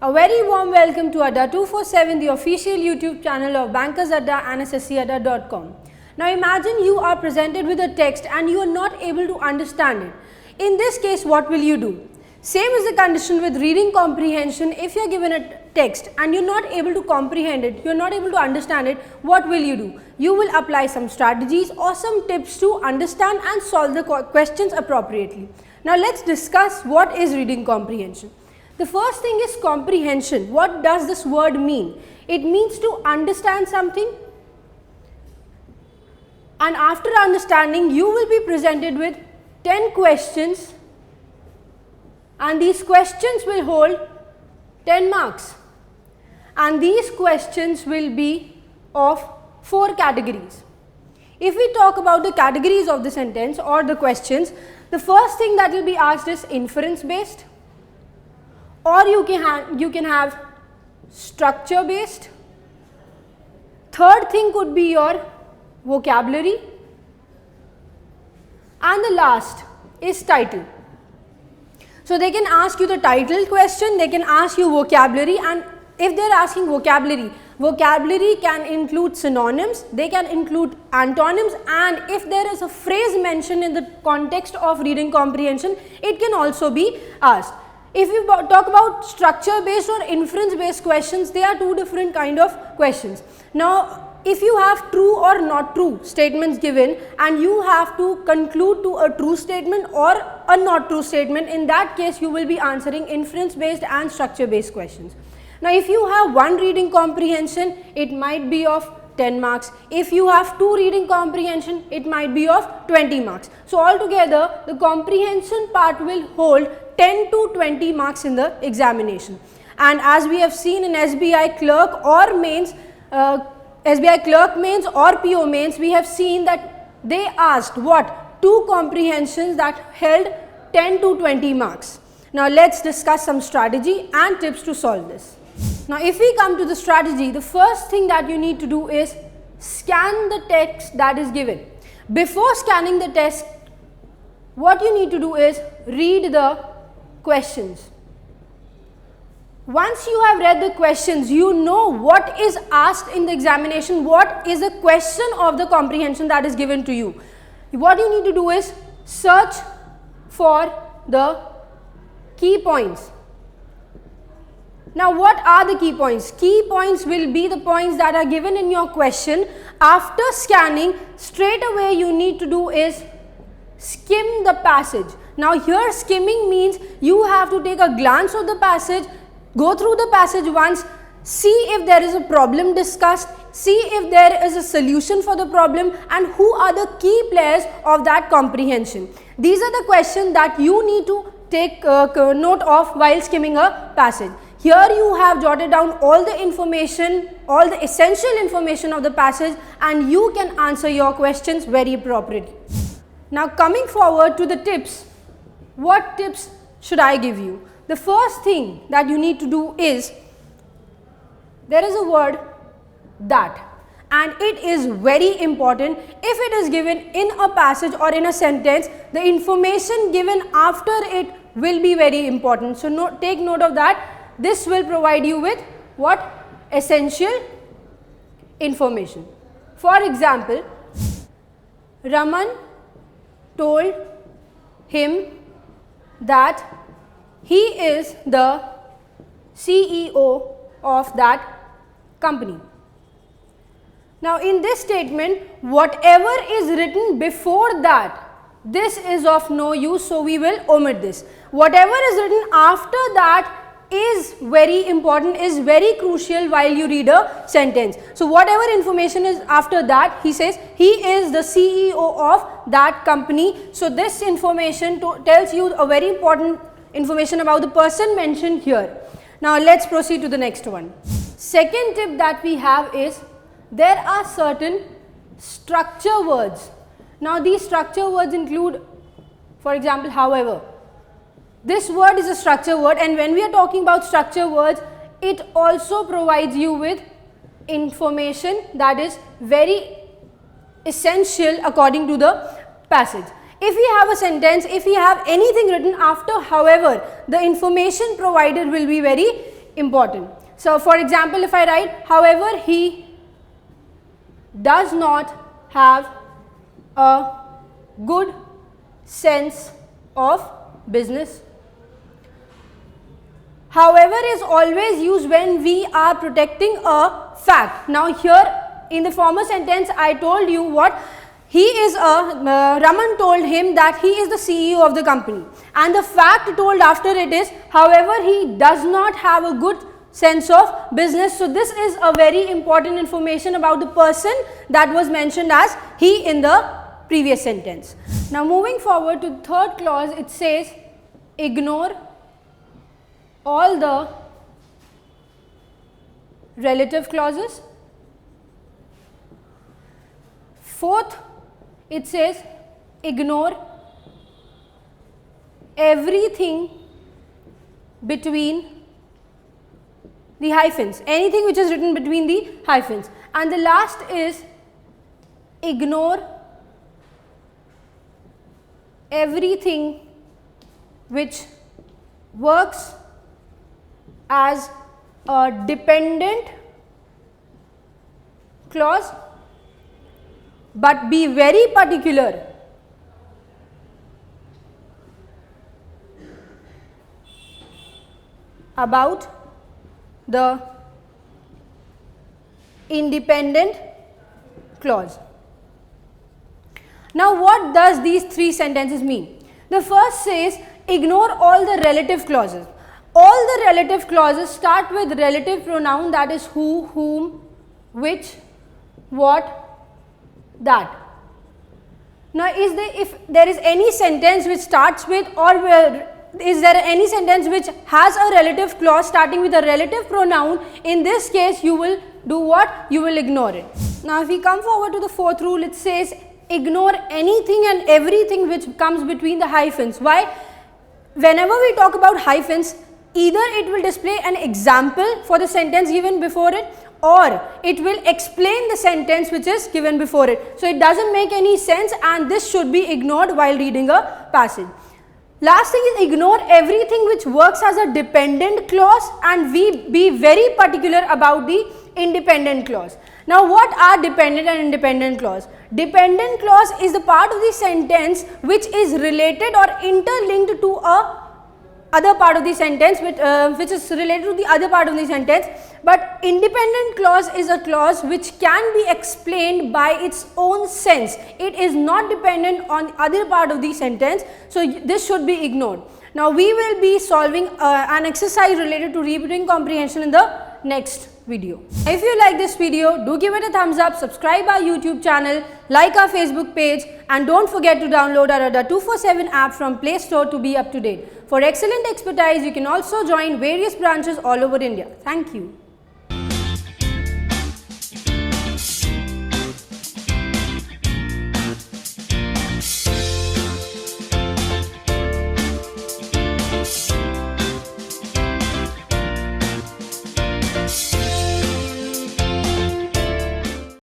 A very warm welcome to Adda 247, the official YouTube channel of Bankers Adda and SSCadda.com. Now imagine you are presented with a text and you are not able to understand it. In this case, what will you do? Same is the condition with reading comprehension. If you are given a text and you are not able to comprehend it, you are not able to understand it, what will you do? You will apply some strategies or some tips to understand and solve the questions appropriately. Now let's discuss what is reading comprehension. The first thing is comprehension. What does this word mean? It means to understand something, and after understanding you will be presented with 10 questions, and these questions will hold 10 marks, and these questions will be of 4 categories. If we talk about the categories of the sentence or the questions, the first thing that will be asked is inference based, or you can have structure based. Third thing could be your vocabulary, and the last is title. So they can ask you the title question, they can ask you vocabulary, and if they are asking vocabulary, vocabulary can include synonyms, they can include antonyms, and if there is a phrase mentioned in the context of reading comprehension, it can also be asked. If you talk about structure based or inference based questions, they are two different kind of questions. Now if you have true or not true statements given and you have to conclude to a true statement or a not true statement, in that case you will be answering inference based and structure based questions. Now if you have one reading comprehension, it might be of 10 marks. If you have 2 reading comprehension, it might be of 20 marks. So altogether the comprehension part will hold 10 to 20 marks in the examination. And as we have seen in SBI clerk or mains, SBI clerk mains or PO mains, we have seen that they asked what? 2 comprehensions that held 10 to 20 marks. Now let's discuss some strategy and tips to solve this. Now if we come to the strategy, the first thing that you need to do is scan the text that is given. Before scanning the text, what you need to do is read the questions. Once you have read the questions, you know what is asked in the examination, what is the question of the comprehension that is given to you. What you need to do is search for the key points. Now what are the key points? Key points will be the points that are given in your question. After scanning, straight away you need to do is skim the passage. Now here skimming means you have to take a glance of the passage, go through the passage once, see if there is a problem discussed, see if there is a solution for the problem, and who are the key players of that comprehension. These are the questions that you need to take note of while skimming a passage. Here you have jotted down all the information, all the essential information of the passage, and you can answer your questions very appropriately. Now coming forward to the tips, what tips should I give you? The first thing that you need to do is, there is a word that, and it is very important. If it is given in a passage or in a sentence, the information given after it will be very important. So take note of that. This will provide you with what? Essential information. For example, Raman told him that he is the CEO of that company. Now in this statement, whatever is written before that, this is of no use, so we will omit this. Whatever is written after that is very important, is very crucial while you read a sentence. So whatever information is after that, he says he is the CEO of that company. So this information tells you a very important information about the person mentioned here. Now let's proceed to the next one. Second tip that we have is, there are certain structure words. Now these structure words include, for example, however. This word is a structure word, and when we are talking about structure words, it also provides you with information that is very essential according to the passage. If we have a sentence, if we have anything written after however, the information provided will be very important. So for example, if I write, however, he does not have a good sense of business. However is always used when we are protecting a fact. Now here in the former sentence I told you what he is Raman told him that he is the CEO of the company, and the fact told after it is, however, he does not have a good sense of business. So this is a very important information about the person that was mentioned as he in the previous sentence. Now moving forward to the third clause, it says ignore all the relative clauses. Fourth, it says ignore everything between the hyphens, anything which is written between the hyphens. And the last is ignore everything which works as a dependent clause, but be very particular about the independent clause. Now what does these three sentences mean? The first says ignore all the relative clauses. All the relative clauses start with relative pronoun, that is who, whom, which, what, that. Now if there is any sentence which starts with, or is there any sentence which has a relative clause starting with a relative pronoun, in this case you will do what? You will ignore it. Now if we come forward to the fourth rule, it says ignore anything and everything which comes between the hyphens. Why? Whenever we talk about hyphens, either it will display an example for the sentence given before it, or it will explain the sentence which is given before it. So it doesn't make any sense, and this should be ignored while reading a passage. Last thing is ignore everything which works as a dependent clause, and we be very particular about the independent clause. Now what are dependent and independent clause? Dependent clause is the part of the sentence which is related or interlinked to a other part of the sentence, which is related to the other part of the sentence. But independent clause is a clause which can be explained by its own sense. It is not dependent on the other part of the sentence, so this should be ignored. Now we will be solving an exercise related to reading comprehension in the next video. If you like this video, do give it a thumbs up, subscribe our YouTube channel, like our Facebook page, and don't forget to download our Adda 247 app from Play Store to be up to date. For excellent expertise, you can also join various branches all over India. Thank you.